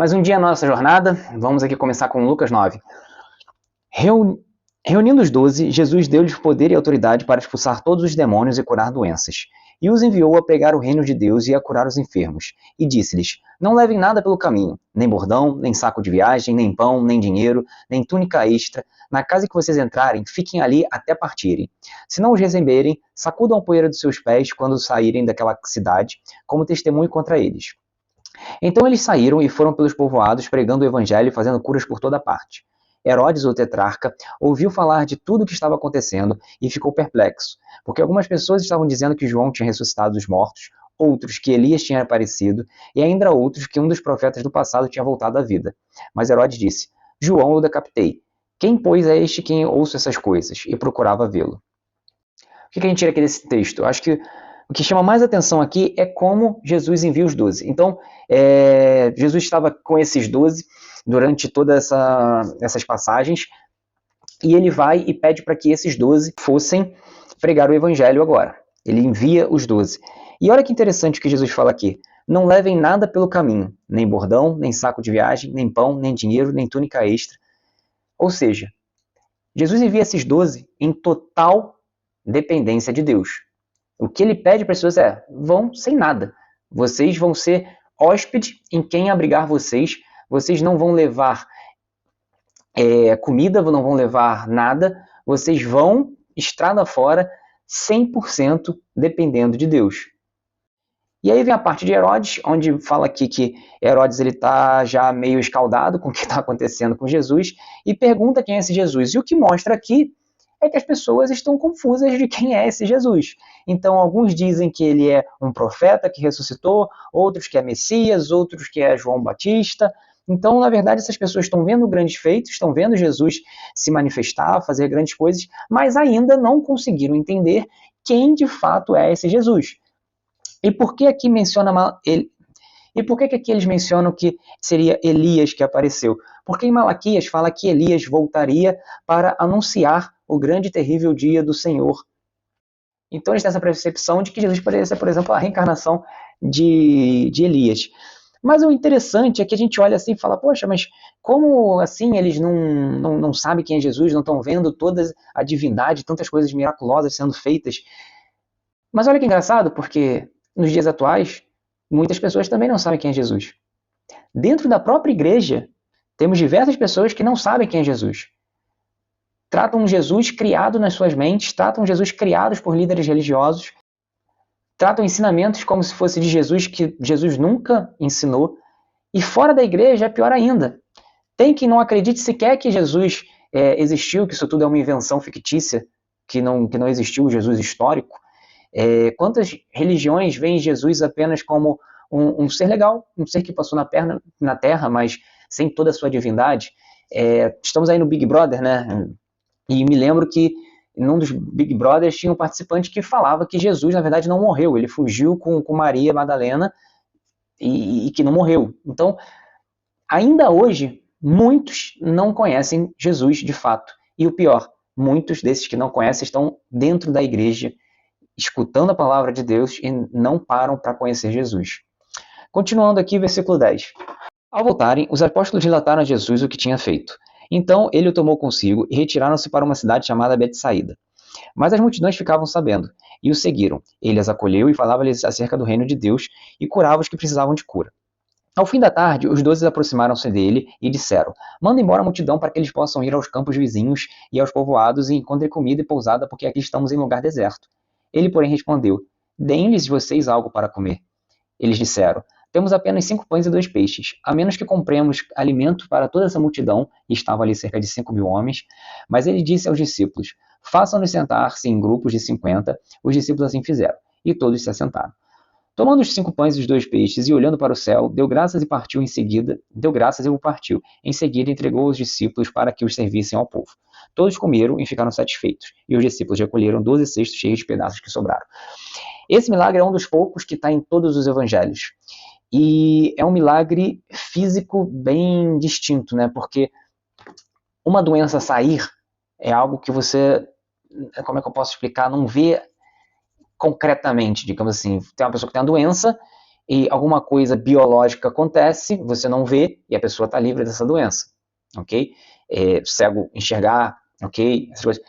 Mais um dia na nossa jornada, vamos aqui começar com Lucas 9. Reunindo os 12, Jesus deu-lhes poder e autoridade para expulsar todos os demônios e curar doenças. E os enviou a pregar o reino de Deus e a curar os enfermos. E disse-lhes, não levem nada pelo caminho, nem bordão, nem saco de viagem, nem pão, nem dinheiro, nem túnica extra. Na casa que vocês entrarem, fiquem ali até partirem. Se não os receberem, sacudam a poeira dos seus pés quando saírem daquela cidade, como testemunho contra eles. Então eles saíram e foram pelos povoados, pregando o evangelho e fazendo curas por toda parte. Herodes, o tetrarca, ouviu falar de tudo o que estava acontecendo e ficou perplexo, porque algumas pessoas estavam dizendo que João tinha ressuscitado dos mortos, outros que Elias tinha aparecido, e ainda outros que um dos profetas do passado tinha voltado à vida. Mas Herodes disse, João eu decapitei. Quem, pois, é este quem ouço essas coisas? E procurava vê-lo. O que a gente tira aqui desse texto? Eu acho que o que chama mais atenção aqui é como Jesus envia os 12. Então, Jesus estava com esses 12 durante todas essas passagens, e ele vai e pede para que esses 12 fossem pregar o evangelho agora. Ele envia os 12. E olha que interessante o que Jesus fala aqui. Não levem nada pelo caminho, nem bordão, nem saco de viagem, nem pão, nem dinheiro, nem túnica extra. Ou seja, Jesus envia esses 12 em total dependência de Deus. O que ele pede para as pessoas é, vão sem nada. Vocês vão ser hóspede em quem abrigar vocês. Vocês não vão levar comida, não vão levar nada. Vocês vão, estrada fora, 100% dependendo de Deus. E aí vem a parte de Herodes, onde fala aqui que Herodes está já meio escaldado com o que está acontecendo com Jesus e pergunta quem é esse Jesus. E o que mostra aqui é que as pessoas estão confusas de quem é esse Jesus. Então, alguns dizem que ele é um profeta que ressuscitou, outros que é Messias, outros que é João Batista. Então, na verdade, essas pessoas estão vendo grandes feitos, estão vendo Jesus se manifestar, fazer grandes coisas, mas ainda não conseguiram entender quem de fato é esse Jesus. E por que aqui menciona ele? E por que aqui eles mencionam que seria Elias que apareceu? Porque em Malaquias fala que Elias voltaria para anunciar o grande e terrível dia do Senhor. Então eles têm essa percepção de que Jesus poderia ser, por exemplo, a reencarnação de Elias. Mas o interessante é que a gente olha assim e fala, poxa, mas como assim eles não sabem quem é Jesus, não estão vendo toda a divindade, tantas coisas miraculosas sendo feitas? Mas olha que engraçado, porque nos dias atuais, muitas pessoas também não sabem quem é Jesus. Dentro da própria igreja, temos diversas pessoas que não sabem quem é Jesus. Tratam Jesus criado nas suas mentes, tratam Jesus criados por líderes religiosos, tratam ensinamentos como se fosse de Jesus que Jesus nunca ensinou. E fora da igreja é pior ainda. Tem quem não acredite sequer que Jesus existiu, que isso tudo é uma invenção fictícia, que não existiu o Jesus histórico. Quantas religiões veem Jesus apenas como um ser legal, um ser que passou na Terra, mas sem toda a sua divindade? Estamos aí no Big Brother, né? E me lembro que num dos Big Brothers tinha um participante que falava que Jesus, na verdade, não morreu. Ele fugiu com Maria Madalena e que não morreu. Então, ainda hoje, muitos não conhecem Jesus de fato. E o pior, muitos desses que não conhecem estão dentro da igreja, escutando a palavra de Deus e não param para conhecer Jesus. Continuando aqui, versículo 10. Ao voltarem, os apóstolos relataram a Jesus o que tinha feito. Então ele o tomou consigo e retiraram-se para uma cidade chamada Betsaída. Mas as multidões ficavam sabendo e o seguiram. Ele as acolheu e falava-lhes acerca do reino de Deus e curava os que precisavam de cura. Ao fim da tarde, os 12 aproximaram-se dele e disseram, manda embora a multidão para que eles possam ir aos campos vizinhos e aos povoados e encontrem comida e pousada, porque aqui estamos em lugar deserto. Ele, porém, respondeu, deem-lhes vocês algo para comer. Eles disseram, temos apenas 5 pães e 2 peixes, a menos que compremos alimento para toda essa multidão, e estavam ali cerca de 5.000 homens. Mas ele disse aos discípulos, façam-nos sentar-se em grupos de 50, os discípulos assim fizeram, e todos se assentaram. Tomando os 5 pães e os 2 peixes e olhando para o céu, deu graças e partiu em seguida, deu graças e o partiu. Em seguida entregou aos discípulos para que os servissem ao povo. Todos comeram e ficaram satisfeitos, e os discípulos recolheram 12 cestos cheios de pedaços que sobraram. Esse milagre é um dos poucos que está em todos os evangelhos. E é um milagre físico bem distinto, né? Porque uma doença sair é algo que você, como é que eu posso explicar, não vê concretamente, digamos assim. Tem uma pessoa que tem uma doença, e alguma coisa biológica acontece, você não vê e a pessoa está livre dessa doença, ok? Cego enxergar, ok? Essas coisas.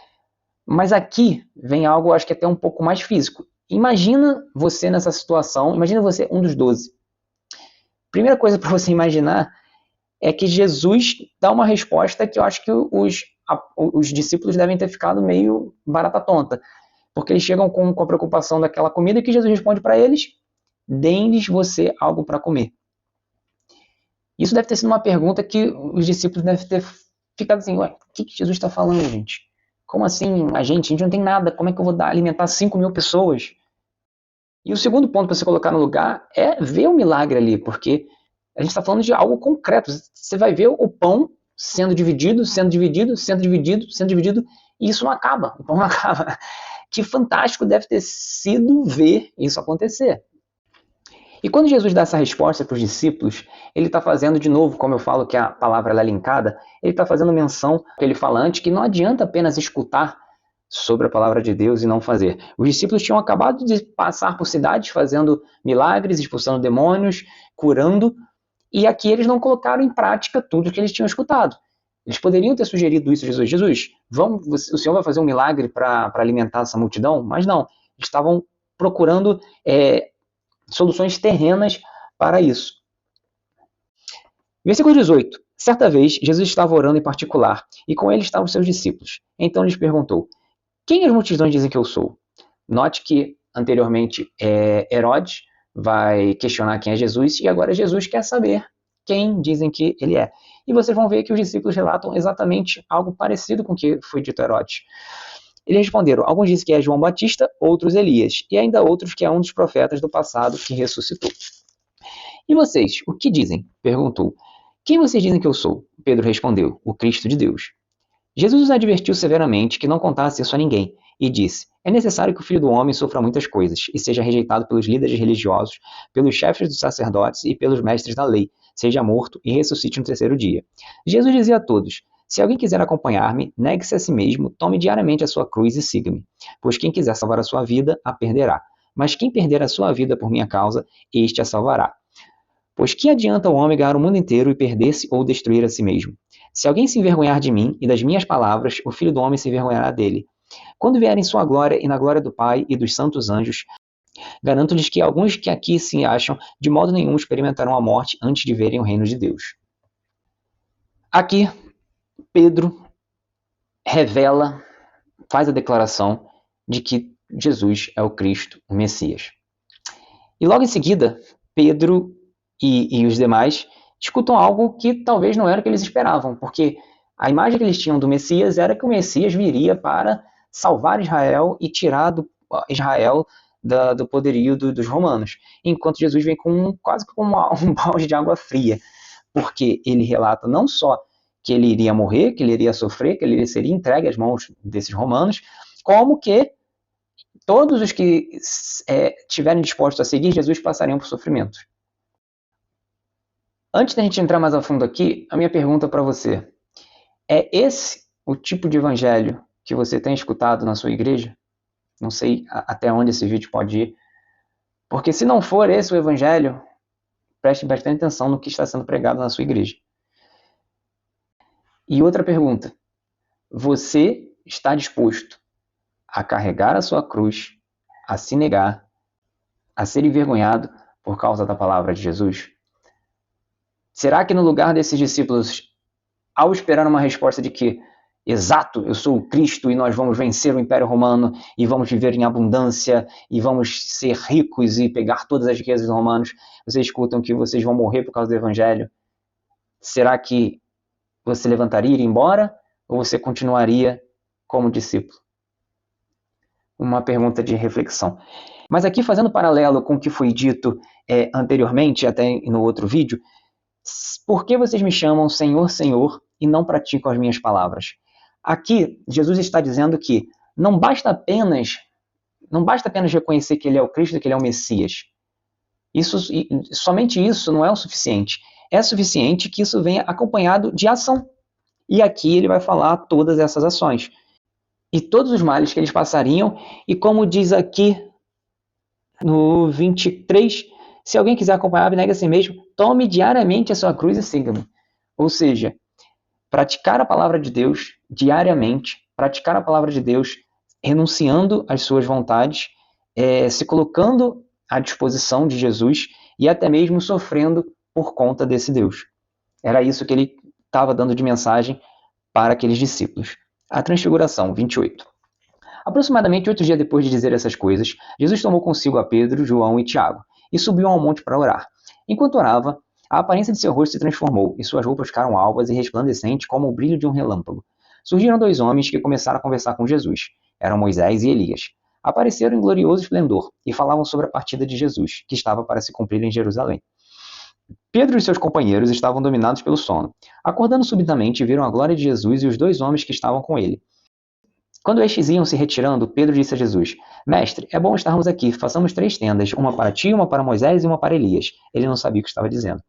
Mas aqui vem algo, acho que até um pouco mais físico. Imagina você nessa situação, imagina você um dos 12. Primeira coisa para você imaginar é que Jesus dá uma resposta que eu acho que os discípulos devem ter ficado meio barata tonta, porque eles chegam com a preocupação daquela comida e que Jesus responde para eles: deem-lhes você algo para comer. Isso deve ter sido uma pergunta que os discípulos devem ter ficado assim: ué, o que Jesus está falando, gente? Como assim a gente não tem nada, como é que eu vou alimentar 5.000 pessoas? E o segundo ponto para você colocar no lugar é ver o milagre ali, porque a gente está falando de algo concreto. Você vai ver o pão sendo dividido, sendo dividido, sendo dividido, sendo dividido, e isso não acaba, o pão não acaba. Que fantástico deve ter sido ver isso acontecer. E quando Jesus dá essa resposta para os discípulos, ele está fazendo de novo, como eu falo que a palavra é linkada, ele está fazendo menção que ele fala antes, que não adianta apenas escutar sobre a palavra de Deus e não fazer. Os discípulos tinham acabado de passar por cidades fazendo milagres, expulsando demônios, curando, e aqui eles não colocaram em prática tudo o que eles tinham escutado. Eles poderiam ter sugerido isso a Jesus. Jesus, o Senhor vai fazer um milagre para alimentar essa multidão? Mas não, eles estavam procurando soluções terrenas para isso. Versículo 18. Certa vez, Jesus estava orando em particular, e com ele estavam os seus discípulos. Então lhes perguntou: quem as multidões dizem que eu sou? Note que, anteriormente, Herodes vai questionar quem é Jesus, e agora Jesus quer saber quem dizem que ele é. E vocês vão ver que os discípulos relatam exatamente algo parecido com o que foi dito a Herodes. Eles responderam: alguns dizem que é João Batista, outros Elias, e ainda outros que é um dos profetas do passado que ressuscitou. E vocês, o que dizem? Perguntou. Quem vocês dizem que eu sou? Pedro respondeu: o Cristo de Deus. Jesus os advertiu severamente que não contasse isso a ninguém, e disse: é necessário que o Filho do Homem sofra muitas coisas, e seja rejeitado pelos líderes religiosos, pelos chefes dos sacerdotes e pelos mestres da lei, seja morto e ressuscite no terceiro dia. Jesus dizia a todos: se alguém quiser acompanhar-me, negue-se a si mesmo, tome diariamente a sua cruz e siga-me. Pois quem quiser salvar a sua vida, a perderá. Mas quem perder a sua vida por minha causa, este a salvará. Pois que adianta o homem ganhar o mundo inteiro e perder-se ou destruir a si mesmo? Se alguém se envergonhar de mim e das minhas palavras, o Filho do Homem se envergonhará dele. Quando vier em sua glória e na glória do Pai e dos santos anjos, garanto-lhes que alguns que aqui se acham, de modo nenhum experimentarão a morte antes de verem o reino de Deus. Aqui, Pedro revela, faz a declaração de que Jesus é o Cristo, o Messias. E logo em seguida, Pedro e os demais escutam algo que talvez não era o que eles esperavam, porque a imagem que eles tinham do Messias era que o Messias viria para salvar Israel e tirar Israel do poderio dos romanos, enquanto Jesus vem quase como um balde de água fria, porque ele relata não só que ele iria morrer, que ele iria sofrer, que ele seria entregue às mãos desses romanos, como que todos os que estiverem dispostos a seguir Jesus passariam por sofrimentos. Antes da gente entrar mais a fundo aqui, a minha pergunta para você: é esse o tipo de evangelho que você tem escutado na sua igreja? Não sei até onde esse vídeo pode ir. Porque se não for esse o evangelho, preste bastante atenção no que está sendo pregado na sua igreja. E outra pergunta: você está disposto a carregar a sua cruz, a se negar, a ser envergonhado por causa da palavra de Jesus? Será que no lugar desses discípulos, ao esperar uma resposta de que, exato, eu sou o Cristo e nós vamos vencer o Império Romano e vamos viver em abundância e vamos ser ricos e pegar todas as riquezas dos romanos, vocês escutam que vocês vão morrer por causa do Evangelho? Será que você levantaria e iria embora ou você continuaria como discípulo? Uma pergunta de reflexão. Mas aqui, fazendo paralelo com o que foi dito anteriormente, até no outro vídeo, por que vocês me chamam Senhor, Senhor e não praticam as minhas palavras? Aqui, Jesus está dizendo que não basta apenas reconhecer que ele é o Cristo, que ele é o Messias. Somente isso não é o suficiente. É suficiente que isso venha acompanhado de ação. E aqui ele vai falar todas essas ações. E todos os males que eles passariam, e como diz aqui no 23, Se alguém quiser acompanhar-me, negue a si mesmo, tome diariamente a sua cruz e siga-me. Ou seja, praticar a palavra de Deus diariamente, praticar a palavra de Deus renunciando às suas vontades, se colocando à disposição de Jesus e até mesmo sofrendo por conta desse Deus. Era isso que ele estava dando de mensagem para aqueles discípulos. A transfiguração, 28. Aproximadamente 8 dias depois de dizer essas coisas, Jesus tomou consigo a Pedro, João e Tiago e subiu ao monte para orar. Enquanto orava, a aparência de seu rosto se transformou e suas roupas ficaram alvas e resplandecentes como o brilho de um relâmpago. Surgiram 2 homens que começaram a conversar com Jesus. Eram Moisés e Elias. Apareceram em glorioso esplendor e falavam sobre a partida de Jesus, que estava para se cumprir em Jerusalém. Pedro e seus companheiros estavam dominados pelo sono. Acordando subitamente, viram a glória de Jesus e os 2 homens que estavam com ele. Quando estes iam se retirando, Pedro disse a Jesus: Mestre, é bom estarmos aqui, façamos 3 tendas, uma para ti, uma para Moisés e uma para Elias. Ele não sabia o que estava dizendo.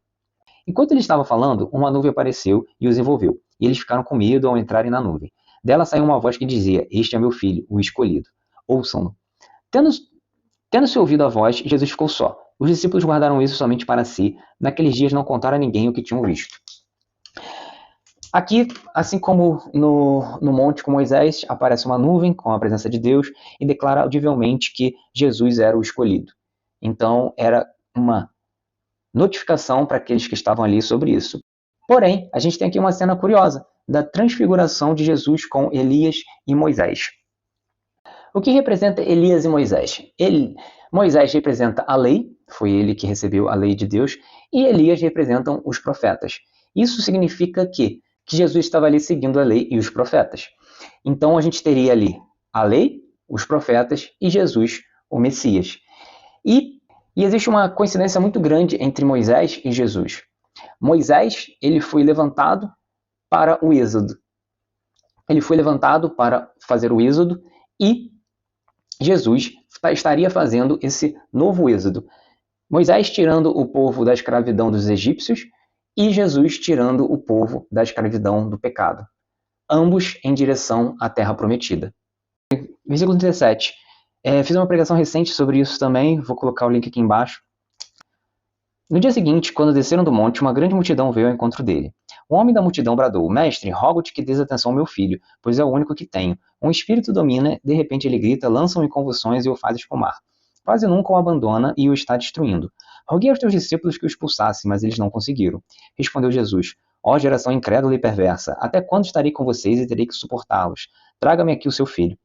Enquanto ele estava falando, uma nuvem apareceu e os envolveu, e eles ficaram com medo ao entrarem na nuvem. Dela saiu uma voz que dizia: Este é meu filho, o escolhido. Ouçam-no. Tendo-se ouvido a voz, Jesus ficou só. Os discípulos guardaram isso somente para si. Naqueles dias não contaram a ninguém o que tinham visto. Aqui, assim como no monte com Moisés, aparece uma nuvem com a presença de Deus e declara audivelmente que Jesus era o escolhido. Então, era uma notificação para aqueles que estavam ali sobre isso. Porém, a gente tem aqui uma cena curiosa da transfiguração de Jesus com Elias e Moisés. O que representa Elias e Moisés? Moisés representa a lei, foi ele que recebeu a lei de Deus, e Elias representam os profetas. Isso significa que Jesus estava ali seguindo a lei e os profetas. Então a gente teria ali a lei, os profetas e Jesus, o Messias. E existe uma coincidência muito grande entre Moisés e Jesus. Moisés, ele foi levantado para o êxodo. Ele foi levantado para fazer o êxodo e Jesus estaria fazendo esse novo êxodo. Moisés tirando o povo da escravidão dos egípcios e Jesus tirando o povo da escravidão do pecado. Ambos em direção à terra prometida. Versículo 37. Fiz uma pregação recente sobre isso também, vou colocar o link aqui embaixo. No dia seguinte, quando desceram do monte, uma grande multidão veio ao encontro dele. O homem da multidão bradou: Mestre, rogo-te que dês atenção ao meu filho, pois é o único que tenho. Um espírito domina, de repente ele grita, lança-o em convulsões e o faz espumar. Quase nunca o abandona e o está destruindo. Roguei aos teus discípulos que o expulsassem, mas eles não conseguiram. Respondeu Jesus: Ó geração incrédula e perversa, até quando estarei com vocês e terei que suportá-los? Traga-me aqui o seu filho.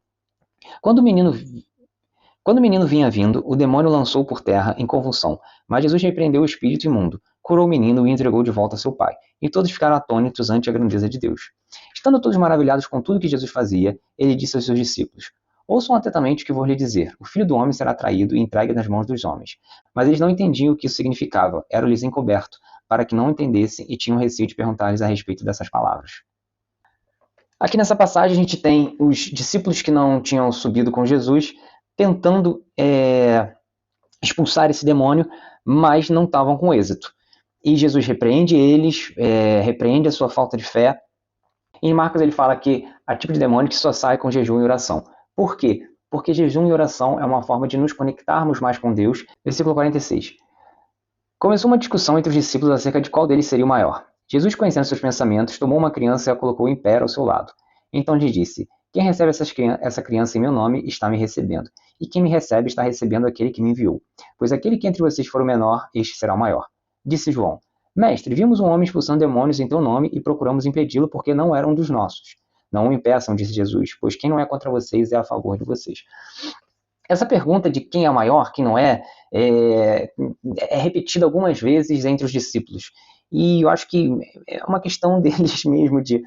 Quando o menino vinha vindo, o demônio lançou por terra em convulsão, mas Jesus repreendeu o espírito imundo, curou o menino e o entregou de volta a seu pai. E todos ficaram atônitos ante a grandeza de Deus. Estando todos maravilhados com tudo que Jesus fazia, ele disse aos seus discípulos: Ouçam atentamente o que vou lhe dizer. O filho do homem será traído e entregue nas mãos dos homens. Mas eles não entendiam o que isso significava, era-lhes encoberto, para que não entendessem e tinham receio de perguntar-lhes a respeito dessas palavras. Aqui nessa passagem a gente tem os discípulos que não tinham subido com Jesus tentando expulsar esse demônio, mas não estavam com êxito. E Jesus repreende eles, repreende a sua falta de fé. E em Marcos ele fala que há tipo de demônio que só sai com jejum e oração. Por quê? Porque jejum e oração é uma forma de nos conectarmos mais com Deus. Versículo 46. Começou uma discussão entre os discípulos acerca de qual deles seria o maior. Jesus, conhecendo seus pensamentos, tomou uma criança e a colocou em pé ao seu lado. Então lhe disse: Quem recebe essa criança em meu nome está me recebendo, e quem me recebe está recebendo aquele que me enviou. Pois aquele que entre vocês for o menor, este será o maior. Disse João: Mestre, vimos um homem expulsando demônios em teu nome e procuramos impedi-lo porque não era um dos nossos. Não o impeçam, disse Jesus, pois quem não é contra vocês é a favor de vocês. Essa pergunta de quem é o maior, quem não é repetida algumas vezes entre os discípulos. E eu acho que é uma questão deles mesmo, de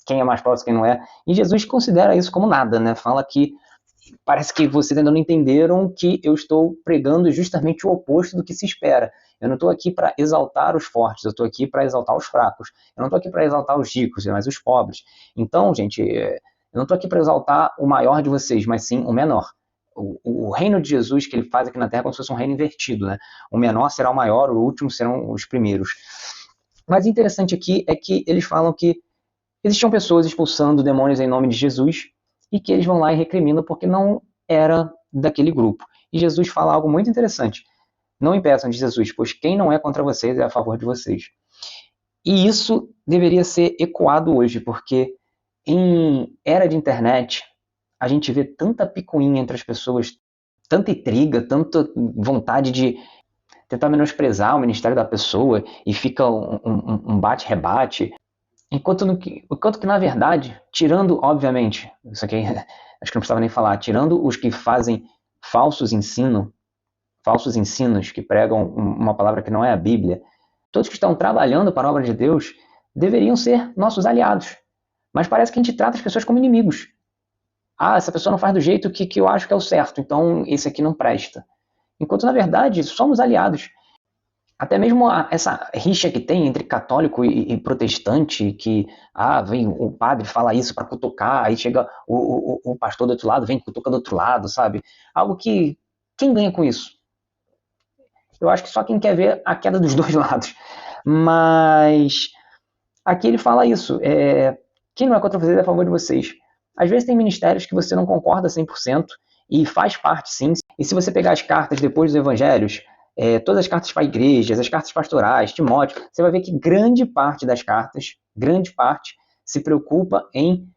quem é mais próximo, quem não é. E Jesus considera isso como nada, né? Fala que parece que vocês ainda não entenderam que eu estou pregando justamente o oposto do que se espera. Eu não estou aqui para exaltar os fortes, eu estou aqui para exaltar os fracos. Eu não estou aqui para exaltar os ricos, mas os pobres. Então, gente, eu não estou aqui para exaltar o maior de vocês, mas sim o menor. O reino de Jesus que ele faz aqui na Terra é como se fosse um reino invertido, né? O menor será o maior, o último serão os primeiros. Mas o interessante aqui é que eles falam que existiam pessoas expulsando demônios em nome de Jesus e que eles vão lá e recriminam porque não era daquele grupo. E Jesus fala algo muito interessante. Não impeçam, diz Jesus, pois quem não é contra vocês é a favor de vocês. E isso deveria ser ecoado hoje, porque em era de internet, a gente vê tanta picuinha entre as pessoas, tanta intriga, tanta vontade de tentar menosprezar o ministério da pessoa e fica um bate-rebate. Enquanto que, na verdade, tirando, obviamente, isso aqui acho que não precisava nem falar, tirando os que fazem falsos ensinos, que pregam uma palavra que não é a Bíblia, todos que estão trabalhando para a obra de Deus deveriam ser nossos aliados. Mas parece que a gente trata as pessoas como inimigos. Ah, essa pessoa não faz do jeito que eu acho que é o certo, então esse aqui não presta. Enquanto, na verdade, somos aliados. Até mesmo essa rixa que tem entre católico e protestante, que vem o padre fala isso para cutucar, aí chega o pastor do outro lado, vem cutuca do outro lado, sabe? Algo que, quem ganha com isso? Eu acho que só quem quer ver a queda dos dois lados. Mas aqui ele fala isso, quem não é contra vocês é a favor de vocês. Às vezes tem ministérios que você não concorda 100% e faz parte sim. E se você pegar as cartas depois dos evangelhos, todas as cartas para igrejas, as cartas pastorais, Timóteo, você vai ver que grande parte das cartas, se preocupa em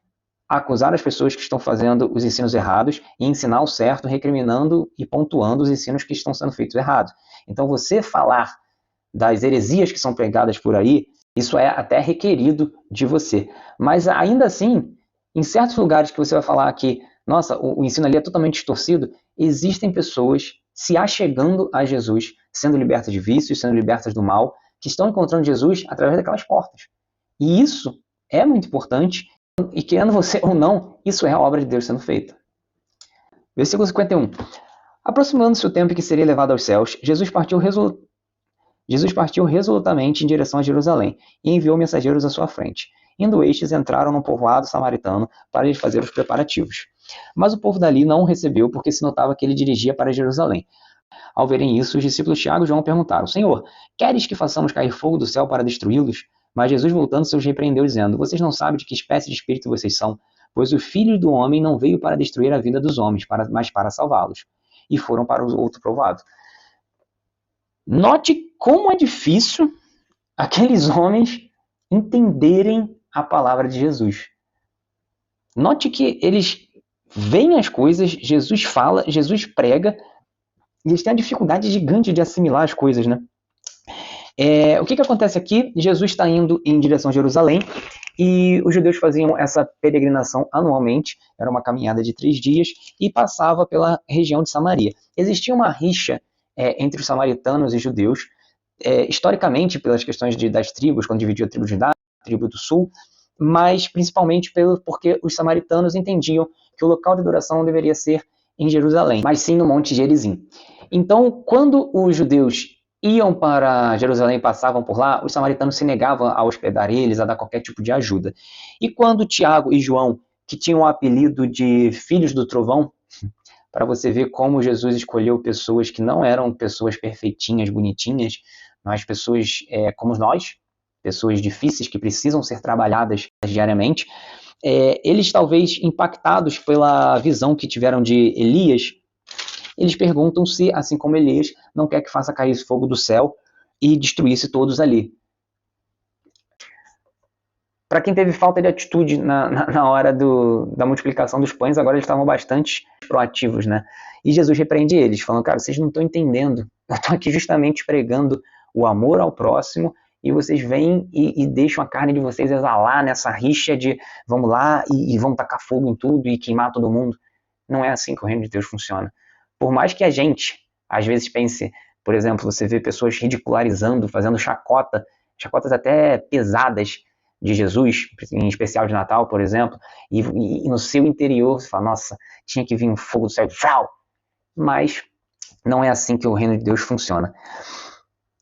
acusar as pessoas que estão fazendo os ensinos errados e ensinar o certo, recriminando e pontuando os ensinos que estão sendo feitos errados. Então você falar das heresias que são pregadas por aí, isso é até requerido de você. Mas ainda assim, em certos lugares que você vai falar que, nossa, o ensino ali é totalmente distorcido, existem pessoas se achegando a Jesus, sendo libertas de vícios, sendo libertas do mal, que estão encontrando Jesus através daquelas portas. E isso é muito importante, e querendo você ou não, isso é a obra de Deus sendo feita. Versículo 51. Aproximando-se o tempo em que seria levado aos céus, Jesus partiu resolutamente em direção a Jerusalém e enviou mensageiros à sua frente. Indo estes, entraram num povoado samaritano para lhes fazer os preparativos. Mas o povo dali não o recebeu, porque se notava que ele dirigia para Jerusalém. Ao verem isso, os discípulos Tiago e João perguntaram: Senhor, queres que façamos cair fogo do céu para destruí-los? Mas Jesus, voltando-se, os repreendeu, dizendo: Vocês não sabem de que espécie de espírito vocês são, pois o Filho do Homem não veio para destruir a vida dos homens, mas para salvá-los. E foram para o outro povoado. Note como é difícil aqueles homens entenderem a palavra de Jesus. Note que eles veem as coisas, Jesus fala, Jesus prega, e eles têm a dificuldade gigante de assimilar as coisas, né? O que acontece aqui? Jesus está indo em direção a Jerusalém, e os judeus faziam essa peregrinação anualmente, era uma caminhada de 3 dias, e passava pela região de Samaria. Existia uma rixa entre os samaritanos e judeus, historicamente pelas questões das tribos, quando dividiu a tribo de Judá, a tribo do sul, mas principalmente porque os samaritanos entendiam que o local de adoração não deveria ser em Jerusalém, mas sim no Monte Gerizim. Então, quando os judeus iam para Jerusalém e passavam por lá, os samaritanos se negavam a hospedar eles, a dar qualquer tipo de ajuda. E quando Tiago e João, que tinham o apelido de filhos do trovão, para você ver como Jesus escolheu pessoas que não eram pessoas perfeitinhas, bonitinhas, mas pessoas como nós, pessoas difíceis que precisam ser trabalhadas diariamente, eles talvez impactados pela visão que tiveram de Elias, eles perguntam se, assim como Elias, não quer que faça cair fogo do céu e destruísse todos ali. Para quem teve falta de atitude na hora da multiplicação dos pães, agora eles estavam bastante proativos, né? E Jesus repreende eles, falando: cara, vocês não estão entendendo, eu estou aqui justamente pregando o amor ao próximo, e vocês vêm e deixam a carne de vocês exalar nessa rixa de vamos lá e vamos tacar fogo em tudo e queimar todo mundo. Não é assim que o reino de Deus funciona. Por mais que a gente, às vezes, pense, por exemplo, você vê pessoas ridicularizando, fazendo chacotas até pesadas de Jesus, em especial de Natal, por exemplo, e no seu interior você fala: nossa, tinha que vir um fogo do céu, tchau! Mas não é assim que o reino de Deus funciona.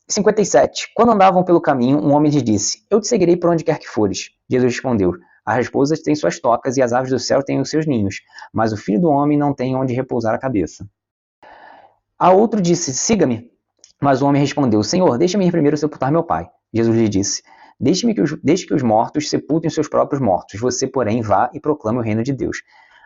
57. Quando andavam pelo caminho, um homem lhes disse: Eu te seguirei por onde quer que fores. Jesus respondeu: As raposas têm suas tocas e as aves do céu têm os seus ninhos, mas o filho do homem não tem onde repousar a cabeça. A outro disse: Siga-me. Mas o homem respondeu: Senhor, deixa-me ir primeiro sepultar meu pai. Jesus lhe disse: Deixe que os mortos sepultem seus próprios mortos. Você, porém, vá e proclame o reino de Deus.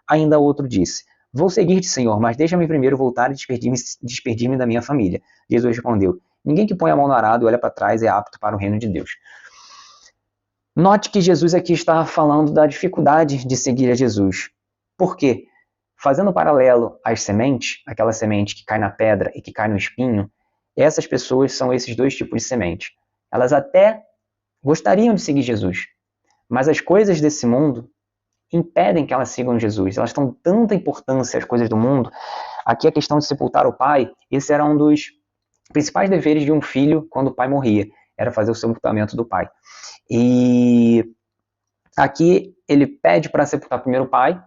Ainda outro disse: Vou seguir-te, Senhor, mas deixa-me primeiro voltar e despedir-me da minha família. Jesus respondeu: ninguém que põe a mão no arado e olha para trás é apto para o reino de Deus. Note que Jesus aqui está falando da dificuldade de seguir a Jesus. Por quê? Fazendo um paralelo às sementes, aquela semente que cai na pedra e que cai no espinho, essas pessoas são esses dois tipos de semente. Elas até gostariam de seguir Jesus, mas as coisas desse mundo impedem que elas sigam Jesus. Elas dão tanta importância às coisas do mundo. Aqui a questão de sepultar o pai, esse era um dos principais deveres de um filho quando o pai morria, era fazer o sepultamento do pai. E aqui ele pede para sepultar primeiro o pai.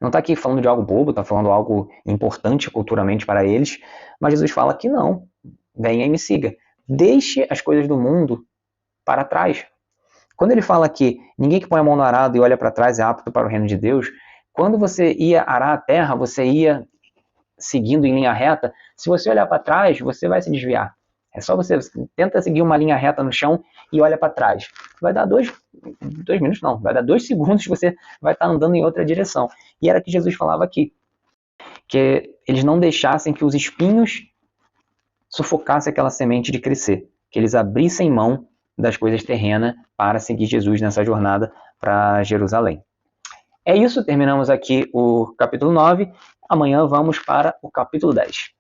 Não está aqui falando de algo bobo, está falando algo importante culturalmente para eles, mas Jesus fala que não, venha e me siga. Deixe as coisas do mundo para trás. Quando ele fala que ninguém que põe a mão no arado e olha para trás é apto para o reino de Deus, quando você ia arar a terra, você ia seguindo em linha reta. Se você olhar para trás, você vai se desviar. É só você tenta seguir uma linha reta no chão e olha para trás. Vai dar 2 minutos, não, vai dar 2 segundos que você vai estar andando em outra direção. E era o que Jesus falava aqui, que eles não deixassem que os espinhos sufocassem aquela semente de crescer, que eles abrissem mão das coisas terrenas para seguir Jesus nessa jornada para Jerusalém. É isso, terminamos aqui o capítulo 9. Amanhã vamos para o capítulo 10.